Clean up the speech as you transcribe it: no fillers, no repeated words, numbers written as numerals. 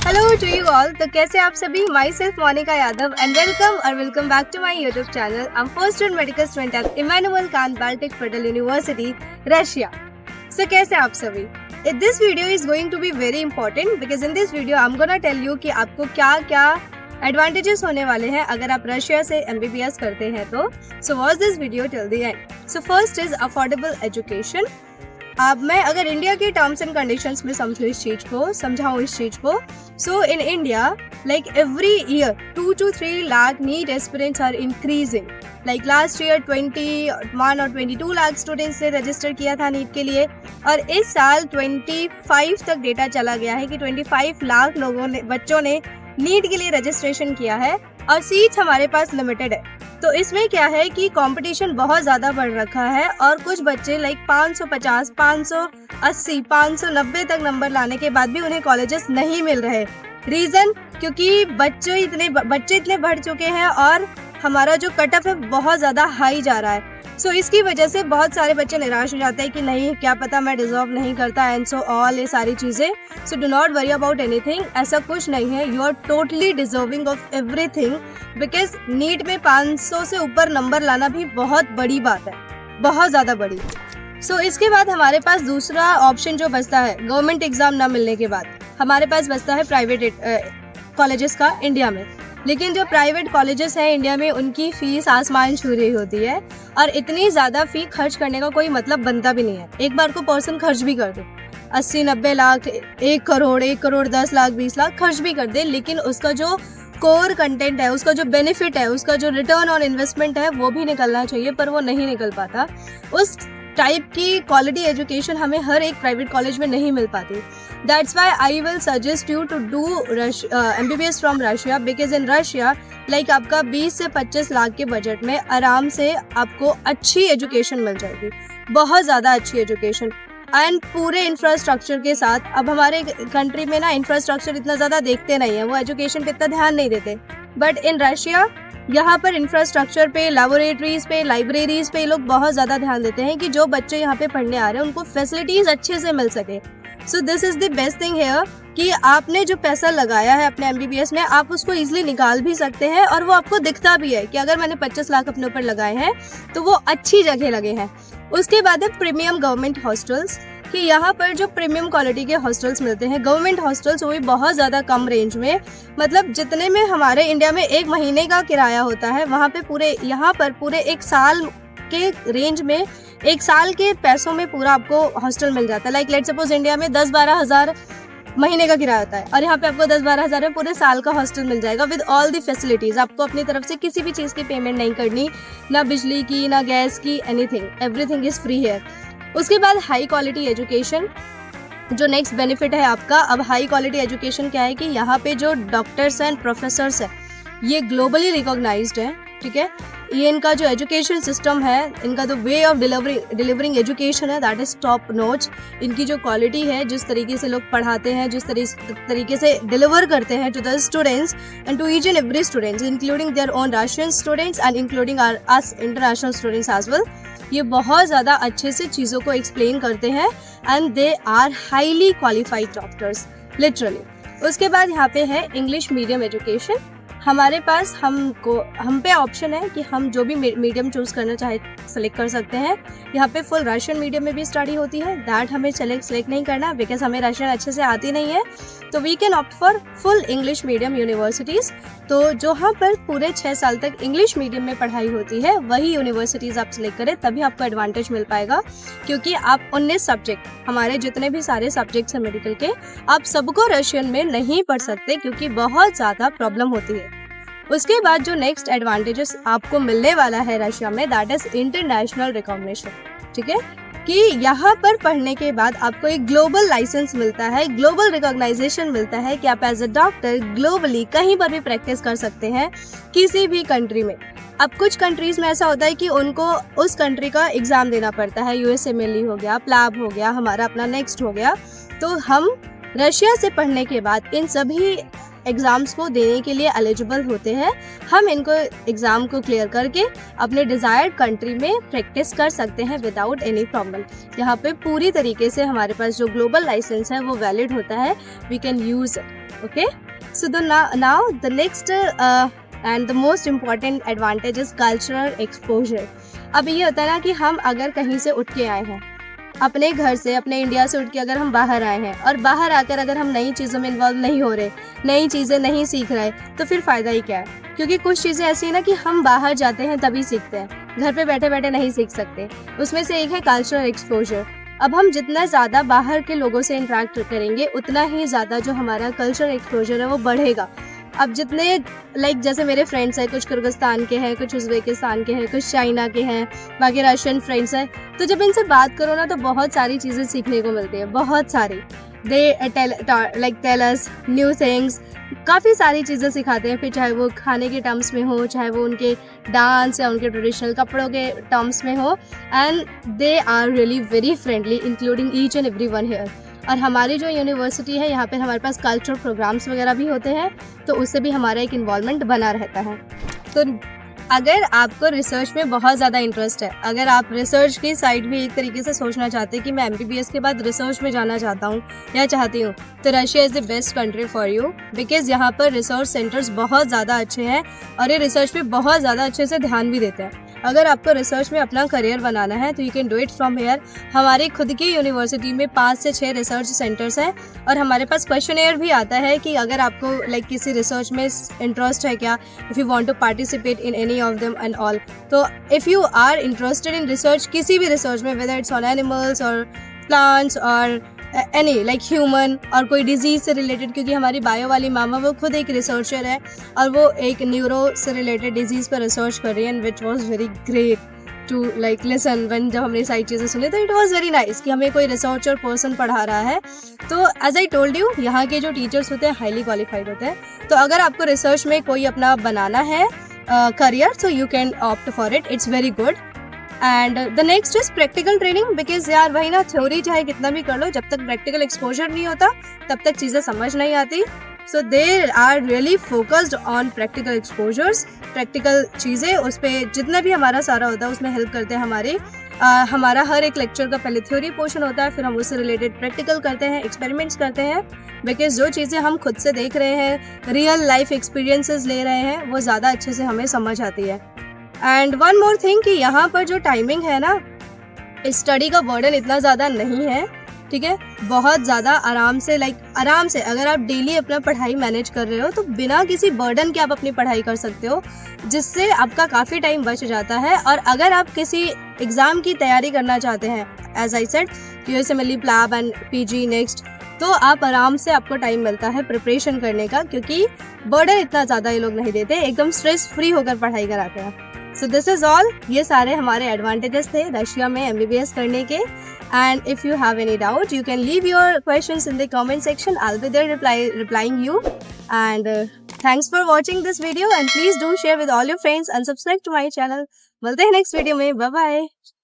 Hello to you all. तो कैसे आप सभी? Myself Monika Yadav and welcome back to my YouTube channel. I am first year medical student at Immanuel Kant Baltic Federal University, Russia. So कैसे आप सभी? This video is going to be very important because in this video I am gonna tell you कि आपको क्या क्या advantages होने वाले हैं अगर आप रशिया से MBBS करते हैं तो। So watch this video till the end. So first is affordable education. अब मैं अगर इंडिया के टर्म्स एंड कंडीशंस में समझाऊँ इस चीज को, so in India like every year 2 to 3 lakh NEET aspirants are increasing. Like last year 21 और 22 लाख स्टूडेंट्स ने रजिस्टर किया था नीट के लिए, और इस साल 25 तक डेटा चला गया है कि 25 लाख बच्चों ने नीट के लिए रजिस्ट्रेशन किया है, और सीट्स हमारे पास लिमिटेड है। तो इसमें क्या है कि कंपटीशन बहुत ज़्यादा बढ़ रखा है, और कुछ बच्चे लाइक 550, 580, 590 तक नंबर लाने के बाद भी उन्हें कॉलेजेस नहीं मिल रहे। रीज़न क्योंकि बच्चे इतने बढ़ चुके हैं और हमारा जो कट ऑफ है बहुत ज़्यादा हाई जा रहा है। सो इसकी वजह से बहुत सारे बच्चे निराश हो जाते हैं कि नहीं, क्या पता मैं डिजर्व नहीं करता एंड सो ऑल, ये सारी चीज़ें। So do not worry about anything, ऐसा कुछ नहीं है। You are totally deserving of everything because NEET में 500 से ऊपर नंबर लाना भी बहुत बड़ी बात है, बहुत ज़्यादा बड़ी। सो इसके बाद हमारे पास दूसरा ऑप्शन जो बचता है, गवर्नमेंट एग्जाम ना मिलने के बाद हमारे पास बचता है प्राइवेट कॉलेजेस का इंडिया में। लेकिन जो प्राइवेट कॉलेजेस हैं इंडिया में, उनकी फीस आसमान छू रही होती है, और इतनी ज़्यादा फी खर्च करने का कोई मतलब बनता भी नहीं है। एक बार को पर्सन खर्च भी कर दे 80-90 लाख, 1 करोड़ 10 लाख 20 लाख खर्च भी कर दे, लेकिन उसका जो कोर कंटेंट है, उसका जो बेनिफिट है, उसका जो रिटर्न ऑन इन्वेस्टमेंट है, वो भी निकलना चाहिए, पर वो नहीं निकल पाता। उस टाइप की क्वालिटी एजुकेशन हमें हर एक प्राइवेट कॉलेज में नहीं मिल पाती। That's why I will suggest you to do MBBS from Russia because in Russia like आपका 20 से 25 लाख के बजट में आराम से आपको अच्छी एजुकेशन मिल जाएगी, बहुत ज़्यादा अच्छी एजुकेशन एंड पूरे इंफ्रास्ट्रक्चर के साथ। अब हमारे कंट्री में ना इंफ्रास्ट्रक्चर इतना ज़्यादा देखते नहीं है, वो एजुकेशन पे इतना ध्यान नहीं देते, बट इन रशिया यहाँ पर इंफ्रास्ट्रक्चर पे, लेबोरेटरीज पे, लाइब्रेरीज पे लोग बहुत ज़्यादा ध्यान देते हैं कि जो बच्चे यहाँ पे पढ़ने आ रहे हैं उनको फैसिलिटीज़ अच्छे से मिल सके। So this is the best thing here कि आपने जो पैसा लगाया है अपने MBBS में, आप उसको इजीली निकाल भी सकते हैं, और वो आपको दिखता भी है कि अगर मैंने 25 लाख अपने ऊपर लगाए हैं तो वो अच्छी जगह लगे हैं। उसके बाद है प्रीमियम गवर्नमेंट हॉस्टल्स, कि यहाँ पर जो प्रीमियम क्वालिटी के हॉस्टल्स मिलते हैं, गवर्नमेंट हॉस्टल्स, वो भी बहुत ज़्यादा कम रेंज में, मतलब जितने में हमारे इंडिया में 1 महीने का किराया होता है, वहाँ पे यहाँ पर पूरे 1 साल के रेंज में, 1 साल के पैसों में पूरा आपको हॉस्टल मिल जाता है। लाइक लेट सपोज इंडिया में 10-12 हज़ार महीने का किराया होता है, और यहाँ पे आपको 10-12 हज़ार में पूरे साल का हॉस्टल मिल जाएगा विद ऑल दी फैसिलिटीज़। आपको अपनी तरफ से किसी भी चीज़ की पेमेंट नहीं करनी, ना बिजली की, ना गैस की, एनीथिंग, एवरीथिंग इज़ फ्री है। उसके बाद हाई क्वालिटी एजुकेशन, जो नेक्स्ट बेनिफिट है आपका। अब हाई क्वालिटी एजुकेशन क्या है कि यहाँ पे जो डॉक्टर्स एंड प्रोफेसर्स हैं ये ग्लोबली रिकॉग्नाइज्ड है, ठीक है। ये इनका जो एजुकेशन सिस्टम है, इनका जो वे ऑफ डिलीवरिंग एजुकेशन है, दैट इज टॉप नॉच। इनकी जो क्वालिटी है, जिस तरीके से लोग पढ़ाते हैं, जिस तरीके से डिलीवर करते हैं to the students and to each and every students, including their own Russian students and including us international students as well. ये बहुत ज़्यादा अच्छे से चीज़ों को एक्सप्लेन करते हैं and they are highly qualified doctors, literally. उसके बाद यहाँ पे है इंग्लिश मीडियम एजुकेशन। हमारे पास हम पे ऑप्शन है कि हम जो भी मीडियम चूज़ करना चाहे सेलेक्ट कर सकते हैं। यहाँ पे फुल रशियन मीडियम में भी स्टडी होती है, दैट हमें सेलेक्ट नहीं करना बिकॉज हमें रशियन अच्छे से आती नहीं है। तो we can opt for full English medium universities. तो जहाँ पर पूरे 6 साल तक इंग्लिश मीडियम में पढ़ाई होती है, वही यूनिवर्सिटीज़ आप सेलेक्ट करें, तभी आपको एडवांटेज मिल पाएगा। क्योंकि आप 19 सब्जेक्ट, हमारे जितने भी सारे सब्जेक्ट्स हैं मेडिकल के, आप सबको रशियन में नहीं पढ़ सकते क्योंकि बहुत ज़्यादा प्रॉब्लम होती है। उसके बाद जो नेक्स्ट एडवांटेजेस आपको मिलने वाला है रशिया में, दैट इज इंटरनेशनल रिकॉग्निशन, ठीक है। कि यहाँ पर पढ़ने के बाद आपको एक ग्लोबल लाइसेंस मिलता है, ग्लोबल रिकॉग्नाइजेशन मिलता है कि आप एज अ डॉक्टर ग्लोबली कहीं पर भी प्रैक्टिस कर सकते हैं, किसी भी कंट्री में। अब कुछ कंट्रीज में ऐसा होता है कि उनको उस कंट्री का एग्ज़ाम देना पड़ता है, USMLE हो गया, प्लाब हो गया, हमारा अपना नेक्स्ट हो गया। तो हम रशिया से पढ़ने के बाद इन सभी एग्ज़ाम्स को देने के लिए एलिजिबल होते हैं। हम इनको एग्ज़ाम को क्लियर करके अपने डिज़ायर्ड कंट्री में प्रैक्टिस कर सकते हैं विदाउट एनी प्रॉब्लम। यहाँ पे पूरी तरीके से हमारे पास जो ग्लोबल लाइसेंस है वो वैलिड होता है, we can use it. Okay, so now the next and the most important advantage is cultural exposure. अब ये होता है ना कि हम अगर कहीं से उठ के आए हैं, अपने घर से, अपने इंडिया से उठ के अगर हम बाहर आए हैं और बाहर आकर अगर हम नई चीज़ों में इन्वॉल्व नहीं हो रहे, नई चीज़ें नहीं सीख रहे, तो फिर फ़ायदा ही क्या है? क्योंकि कुछ चीज़ें ऐसी है ना कि हम बाहर जाते हैं तभी सीखते हैं, घर पे बैठे बैठे नहीं सीख सकते। उसमें से एक है कल्चरल एक्सपोजर। अब हम जितना ज़्यादा बाहर के लोगों से इंटरेक्ट करेंगे उतना ही ज़्यादा जो हमारा कल्चरल एक्सपोजर है वो बढ़ेगा। अब जितने जैसे मेरे फ्रेंड्स हैं, कुछ किर्गिस्तान के हैं, कुछ उज़्बेकिस्तान के हैं, कुछ चाइना के हैं, बाकी रशियन फ्रेंड्स हैं, तो जब इनसे बात करो ना तो बहुत सारी चीज़ें सीखने को मिलती है, बहुत सारी। They tell us new things, काफ़ी सारी चीज़ें सिखाते हैं, फिर चाहे वो खाने के टर्म्स में हो, चाहे वो उनके डांस या उनके ट्रेडिशनल कपड़ों के टर्म्स में हो, and they are really very friendly including each and every one here. और हमारी जो यूनिवर्सिटी है यहाँ पे हमारे पास कल्चरल प्रोग्राम्स वगैरह भी होते हैं, तो उससे भी हमारा एक इन्वॉल्वमेंट बना रहता है। तो अगर आपको रिसर्च में बहुत ज़्यादा इंटरेस्ट है, अगर आप रिसर्च की साइड भी एक तरीके से सोचना चाहते हैं कि मैं MBBS के बाद रिसर्च में जाना चाहता हूँ या चाहती हूँ, तो Russia is the best country for you, because यहाँ पर रिसर्च सेंटर्स बहुत ज़्यादा अच्छे हैं और ये रिसर्च पे बहुत ज़्यादा अच्छे से ध्यान भी देते हैं। अगर आपको रिसर्च में अपना करियर बनाना है तो you can do it from here. हमारी खुद की यूनिवर्सिटी में 5 से 6 रिसर्च सेंटर्स हैं और हमारे पास क्वेश्चनेयर भी आता है कि अगर आपको किसी रिसर्च में इंटरेस्ट है क्या, if you want to participate in any of them and all. तो if you are interested in research, किसी भी रिसर्च में, whether it's on animals or plants or any human or कोई डिजीज़ से related, क्योंकि हमारी बायो वाली मामा वो खुद एक रिसर्चर है और वो एक न्यूरो से रिलेटेड डिजीज़ पर रिसर्च कर रही है, and which was very great to listen when जब हमने सारी चीज़ें सुनी, तो इट वॉज वेरी नाइस कि हमें कोई रिसर्चर पर्सन पढ़ा रहा है। तो एज आई टोल्ड यू, यहाँ के जो टीचर्स होते हैं हाईली क्वालिफाइड होते हैं। तो अगर आपको रिसर्च में कोई अपना बनाना है career, so you can opt for it, it's very good. And the next is practical training, because यार वही ना, थ्योरी चाहे कितना भी कर लो, जब तक प्रैक्टिकल एक्सपोजर नहीं होता तब तक चीज़ें समझ नहीं आती। So they are really focused on practical exposures, practical चीज़ें उस पर जितना भी हमारा सारा होता है उसमें हेल्प करते हैं। हमारा हर एक लेक्चर का पहले थ्योरी पोर्शन होता है, फिर हम उससे रिलेटेड प्रैक्टिकल करते हैं, एक्सपेरिमेंट्स करते हैं, बिकॉज जो चीज़ें हम खुद से देख रहे हैं, रियल लाइफ एक्सपीरियंसेस ले रहे हैं, वो ज़्यादा अच्छे से हमें समझ आती है। एंड वन मोर थिंग कि यहाँ पर जो टाइमिंग है ना, स्टडी का बर्डन इतना ज़्यादा नहीं है, ठीक है। बहुत ज़्यादा आराम से अगर आप डेली अपना पढ़ाई मैनेज कर रहे हो तो बिना किसी बर्डन के आप अपनी पढ़ाई कर सकते हो, जिससे आपका काफ़ी टाइम बच जाता है। और अगर आप किसी एग्ज़ाम की तैयारी करना चाहते हैं, as I said, USMLE, PLAB and PG next, तो आप आराम से, आपको टाइम मिलता है प्रिपरेशन करने का, क्योंकि बर्डन इतना ज़्यादा ये लोग नहीं देते, एकदम स्ट्रेस फ्री होकर पढ़ाई कराते हैं। सो दिस इज़ ऑल, ये सारे हमारे एडवांटेजेस थे रशिया में MBBS करने के। And if you have any doubt, you can leave your questions in the comment section. I'll be there replying you. And thanks for watching this video, and please do share with all your friends and subscribe to my channel. मिलते हैं next video में, bye bye.